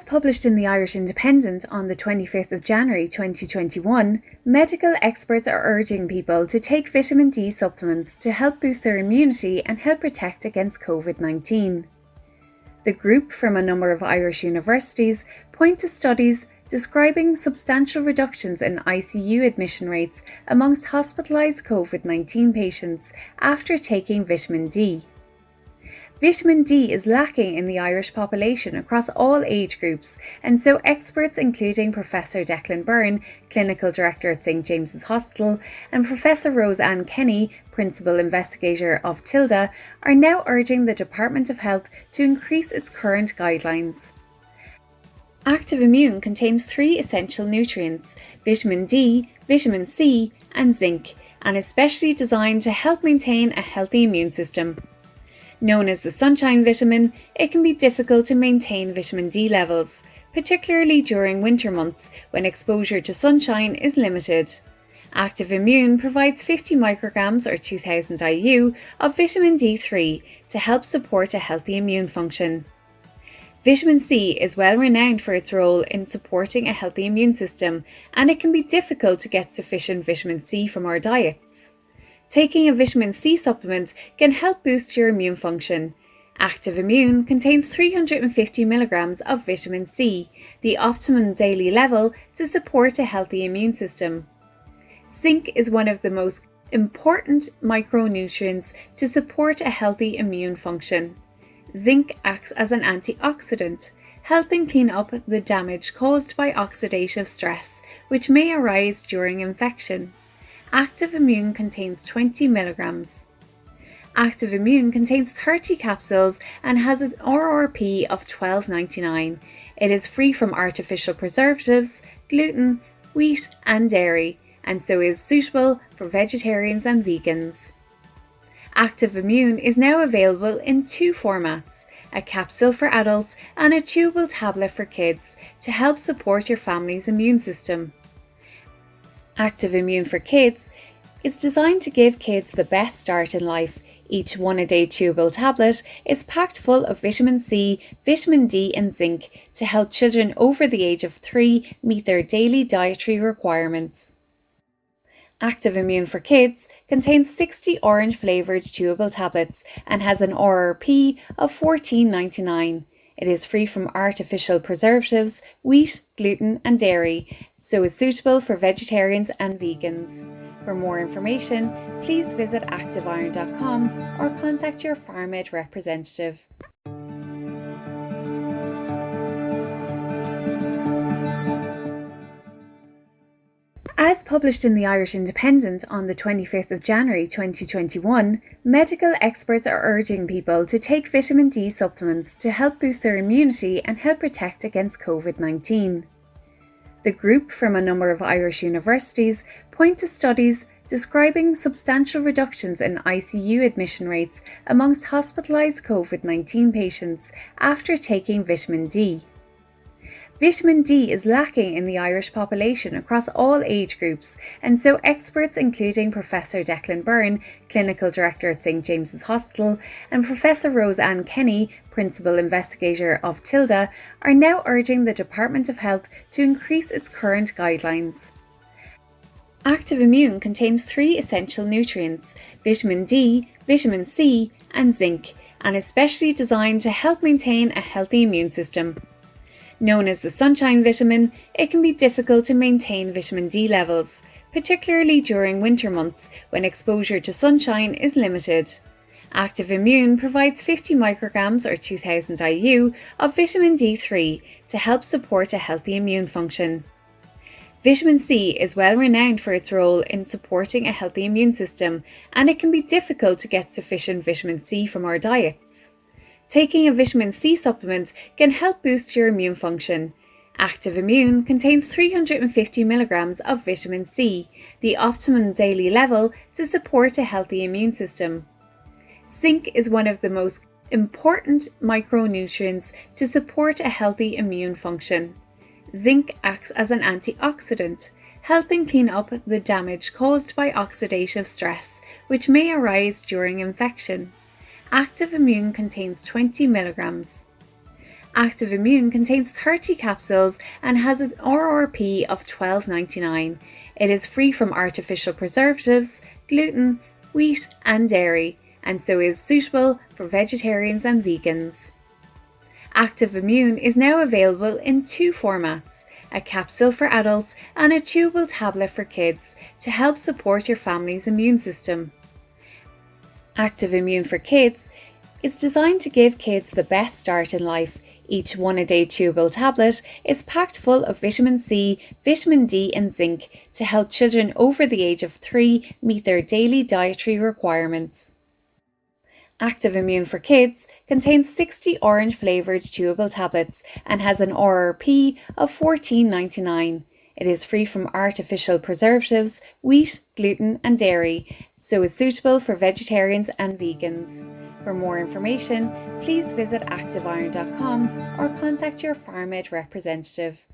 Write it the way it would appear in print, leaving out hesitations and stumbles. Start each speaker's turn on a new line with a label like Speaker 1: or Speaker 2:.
Speaker 1: published in the Irish Independent on the 25th of January 2021, medical experts are urging people to take vitamin D supplements to help boost their immunity and help protect against COVID-19. The group from a number of Irish universities point to studies describing substantial reductions in ICU admission rates amongst hospitalised COVID-19 patients after taking vitamin D. Vitamin D is lacking in the Irish population across all age groups, and so experts including Professor Declan Byrne, Clinical Director at St James's Hospital, and Professor Roseanne Kenny, Principal Investigator of TILDA, are now urging the Department of Health to increase its current guidelines. Active Immune contains 3 essential nutrients: vitamin D, vitamin C and zinc, and is specially designed to help maintain a healthy immune system. Known as the sunshine vitamin, it can be difficult to maintain vitamin D levels, particularly during winter months when exposure to sunshine is limited. Active Immune provides 50 micrograms or 2000 IU of vitamin D3 to help support a healthy immune function. Vitamin C is well renowned for its role in supporting a healthy immune system, and it can be difficult to get sufficient vitamin C from our diets. Taking a vitamin C supplement can help boost your immune function. Active Immune contains 350 milligrams of vitamin C, the optimum daily level to support a healthy immune system. Zinc is one of the most important micronutrients to support a healthy immune function. Zinc acts as an antioxidant, helping clean up the damage caused by oxidative stress, which may arise during infection. Active Immune contains 20 milligrams. Active Immune contains 30 capsules and has an RRP of $12.99. It is free from artificial preservatives, gluten, wheat and dairy, and so is suitable for vegetarians and vegans. Active Immune is now available in 2 formats, a capsule for adults and a chewable tablet for kids, to help support your family's immune system. Active Immune for Kids is designed to give kids the best start in life. Each 1-a-day chewable tablet is packed full of vitamin C, vitamin D and zinc to help children over the age of 3 meet their daily dietary requirements. Active Immune for Kids contains 60 orange flavoured chewable tablets and has an RRP of $14.99. It is free from artificial preservatives, wheat, gluten and dairy, so is suitable for vegetarians and vegans. For more information, please visit activeiron.com or contact your PharmEd representative. As published in the Irish Independent on the 25th of January 2021, medical experts are urging people to take vitamin D supplements to help boost their immunity and help protect against COVID-19. The group from a number of Irish universities point to studies describing substantial reductions in ICU admission rates amongst hospitalised COVID-19 patients after taking vitamin D. Vitamin D is lacking in the Irish population across all age groups, and so experts including Professor Declan Byrne, Clinical Director at St James's Hospital, and Professor Roseanne Kenny, Principal Investigator of TILDA, are now urging the Department of Health to increase its current guidelines. Active Immune contains 3 essential nutrients: vitamin D, vitamin C and zinc, and is specially designed to help maintain a healthy immune system. Known as the sunshine vitamin, it can be difficult to maintain vitamin D levels, particularly during winter months when exposure to sunshine is limited. Active Immune provides 50 micrograms or 2000 IU of vitamin D3 to help support a healthy immune function. Vitamin C is well renowned for its role in supporting a healthy immune system, and it can be difficult to get sufficient vitamin C from our diets. Taking a vitamin C supplement can help boost your immune function. Active Immune contains 350 milligrams of vitamin C, the optimum daily level to support a healthy immune system. Zinc is one of the most important micronutrients to support a healthy immune function. Zinc acts as an antioxidant, helping clean up the damage caused by oxidative stress, which may arise during infection. Active Immune contains 20 milligrams. Active Immune contains 30 capsules and has an RRP of $12.99. It is free from artificial preservatives, gluten, wheat, and dairy, and so is suitable for vegetarians and vegans. Active Immune is now available in two formats: a capsule for adults and a chewable tablet for kids to help support your family's immune system. Active Immune for Kids is designed to give kids the best start in life. Each one-a-day chewable tablet is packed full of vitamin C, vitamin D and zinc to help children over the age of 3 meet their daily dietary requirements. Active Immune for Kids contains 60 orange flavoured chewable tablets and has an RRP of $14.99. It is free from artificial preservatives, wheat, gluten and dairy, so is suitable for vegetarians and vegans. For more information, please visit activeiron.com or contact your PharmEd representative.